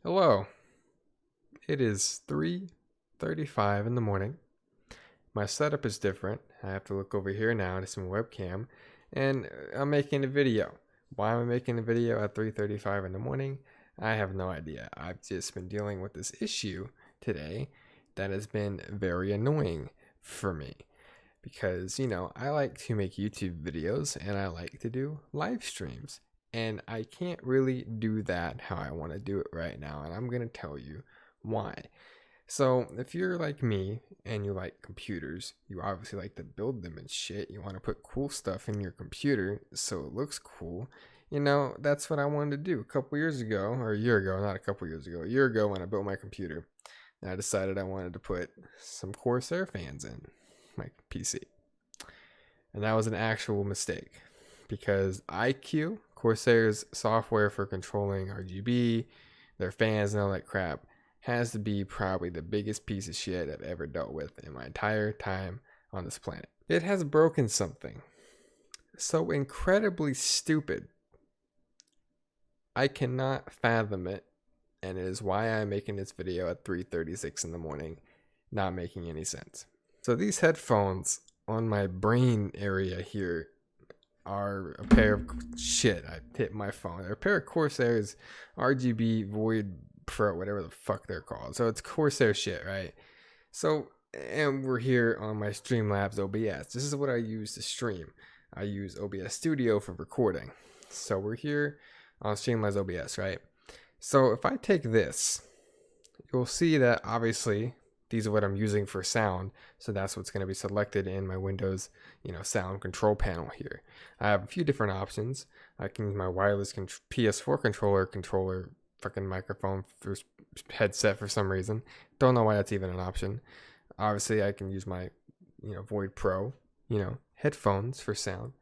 Hello. It is 3:35 in the morning. My setup is different. I have to look over here now to some webcam, and I'm making a video. Why am I making a video at 3:35 in the morning? I have no idea. I've just been dealing with this issue today that has been very annoying for me because, I like to make YouTube videos and I like to do live streams. And I can't really do that how I want to do it right now. And I'm going to tell you why. So, if you're like me and you like computers, you obviously like to build them and shit. You want to put cool stuff in your computer so it looks cool. That's what I wanted to do a couple years ago, or a year ago, not a couple years ago, a year ago when I built my computer. And I decided I wanted to put some Corsair fans in my PC. And that was an actual mistake because iCUE, Corsair's software for controlling RGB, their fans and all that crap, has to be probably the biggest piece of shit I've ever dealt with in my entire time on this planet. It has broken something so incredibly stupid, I cannot fathom it, and it is why I'm making this video at 3:36 in the morning, not making any sense. So these headphones on my brain area here are a pair of shit. I hit my phone. They're a pair of Corsair's RGB Void Pro, whatever the fuck they're called. So it's Corsair shit, right? So, and we're here on my Streamlabs OBS. This is what I use to stream. I use OBS Studio for recording. So we're here on Streamlabs OBS, right? So if I take this, you'll see that obviously these are what I'm using for sound, so that's what's going to be selected in my Windows, sound control panel here. I have a few different options. I can use my wireless PS4 controller, fucking microphone for headset for some reason. Don't know why that's even an option. Obviously, I can use my, Void Pro, headphones for sound,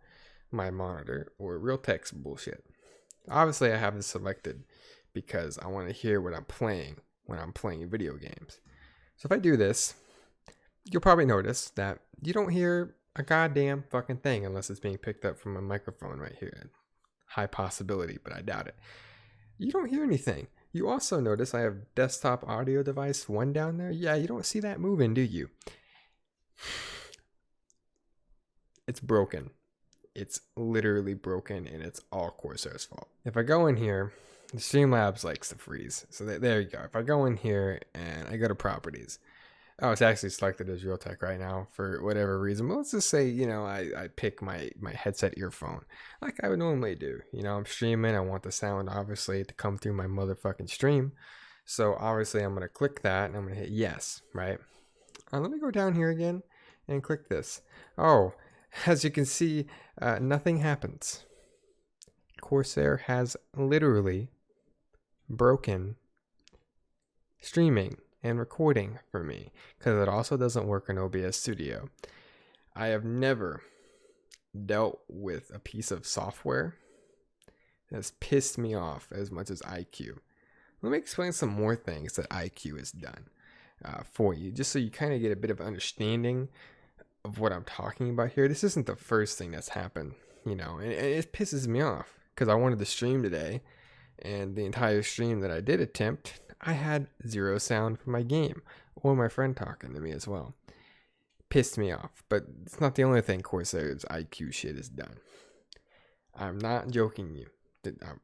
my monitor, or Realtek's bullshit. Obviously, I have this selected because I want to hear what I'm playing when I'm playing video games. So if I do this, you'll probably notice that you don't hear a goddamn fucking thing unless it's being picked up from a microphone right here. High possibility, but I doubt it. You don't hear anything. You also notice I have desktop audio device 1 down there. Yeah, you don't see that moving, do you? It's broken. It's literally broken, and it's all Corsair's fault. If I go in here, the Streamlabs likes to freeze. So there you go. If I go in here and I go to properties, it's actually selected as Realtek right now for whatever reason. But let's just say, I pick my headset earphone like I would normally do. I'm streaming. I want the sound, obviously, to come through my motherfucking stream. So obviously, I'm going to click that and I'm going to hit yes, right? Let me go down here again and click this. Oh, as you can see, nothing happens. Corsair has literally broken streaming and recording for me because it also doesn't work in OBS Studio. I have never dealt with a piece of software that's pissed me off as much as iCUE. Let me explain some more things that iCUE has done for you, just so you kind of get a bit of understanding of what I'm talking about here. This isn't the first thing that's happened, and it pisses me off because I wanted to stream today, and the entire stream that I did attempt, I had zero sound from my game or my friend talking to me as well. Pissed me off, but it's not the only thing Corsair's iCUE shit has done. I'm not joking you.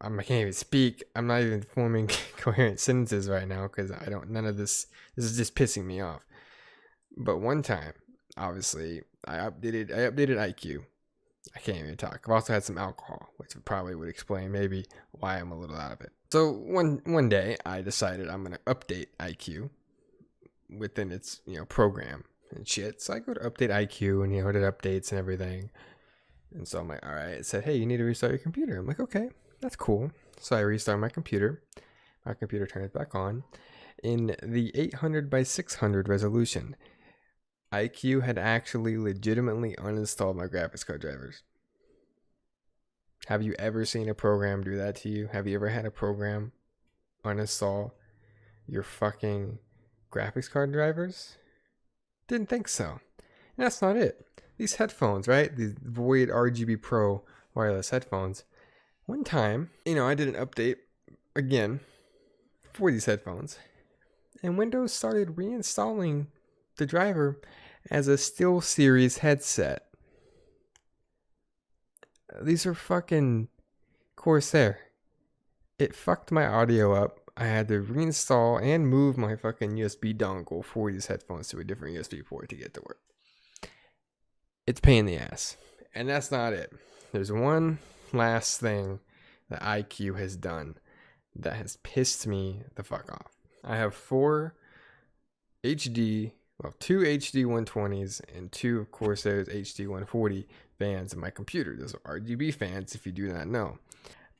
I can't even speak. I'm not even forming coherent sentences right now because none of this is just pissing me off. But one time, obviously, I updated iCUE. I can't even talk. I've also had some alcohol, which probably would explain maybe why I'm a little out of it. So one day I decided I'm going to update iCUE within its, program and shit. So I go to update iCUE and, it updates and everything. And so I'm like, all right, it said, hey, you need to restart your computer. I'm like, okay, that's cool. So I restart my computer. My computer turns back on. In the 800 by 600 resolution, iCUE had actually legitimately uninstalled my graphics card drivers. Have you ever seen a program do that to you? Have you ever had a program uninstall your fucking graphics card drivers? Didn't think so. And that's not it. These headphones, right? These Void RGB Pro wireless headphones. One time, I did an update again for these headphones, and Windows started reinstalling the driver as a SteelSeries headset. These are fucking Corsair. It fucked my audio up. I had to reinstall and move my fucking USB dongle for these headphones to a different USB port to get to work. It's a pain in the ass. And that's not it. There's one last thing that iCUE has done that has pissed me the fuck off. I have two HD 120s and two of Corsair's HD 140 fans in my computer. Those are RGB fans, if you do not know.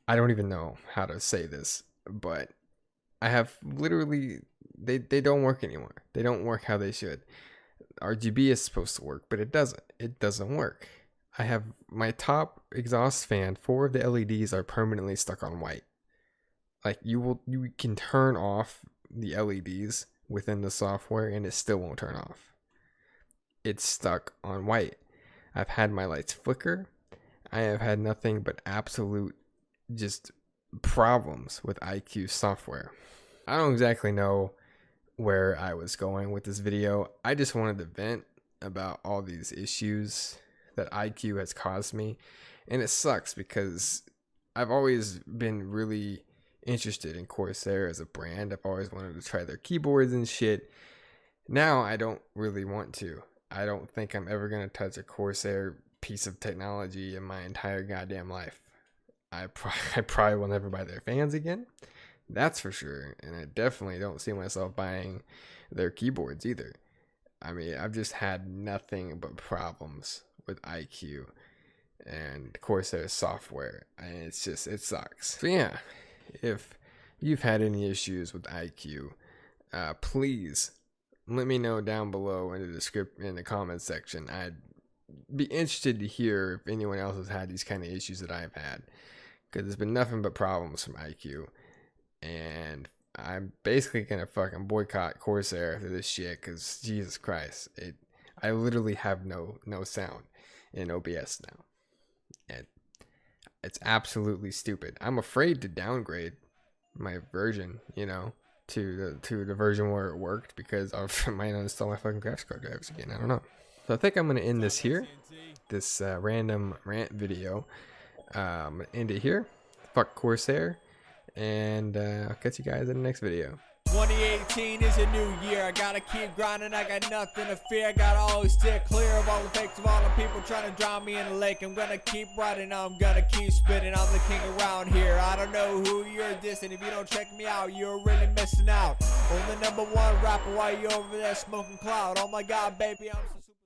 I don't even know how to say this, but I have literally, they don't work anymore. They don't work how they should. RGB is supposed to work, but it doesn't. It doesn't work. I have my top exhaust fan, 4 of the LEDs are permanently stuck on white. Like you can turn off the LEDs within the software and it still won't turn off. It's stuck on white. I've had my lights flicker. I have had nothing but absolute just problems with iCUE software. I don't exactly know where I was going with this video. I just wanted to vent about all these issues that iCUE has caused me, and it sucks because I've always been really interested in Corsair as a brand. I've always wanted to try their keyboards and shit. Now I don't really want to. I don't think I'm ever going to touch a Corsair piece of technology in my entire goddamn life. I probably will never buy their fans again. That's for sure. And I definitely don't see myself buying their keyboards either. I mean, I've just had nothing but problems with iCUE and Corsair software. And it sucks. So yeah, if you've had any issues with iCUE, please let me know down below in the comment section. I'd be interested to hear if anyone else has had these kind of issues that I've had, because there's been nothing but problems from iCUE, and I'm basically gonna fucking boycott Corsair after this shit, because Jesus Christ, I literally have no sound in OBS now, and it's absolutely stupid. I'm afraid to downgrade my version, to the version where it worked, because I might uninstall my fucking graphics card drivers again. I don't know. So I think I'm gonna end this here, this random rant video. I'm gonna end it here. Fuck Corsair, and I'll catch you guys in the next video. 2018 is a new year. I gotta keep grinding. I got nothing to fear. Gotta always steer clear of all the fakes, of all the people trying to drown me in the lake. I'm gonna keep riding. I'm gonna keep spitting. I'm the king around here. I don't know who you're dissing. If you don't check me out, you're really missing out on the #1 rapper while you're over there smoking cloud. Oh my god, baby, I'm so super.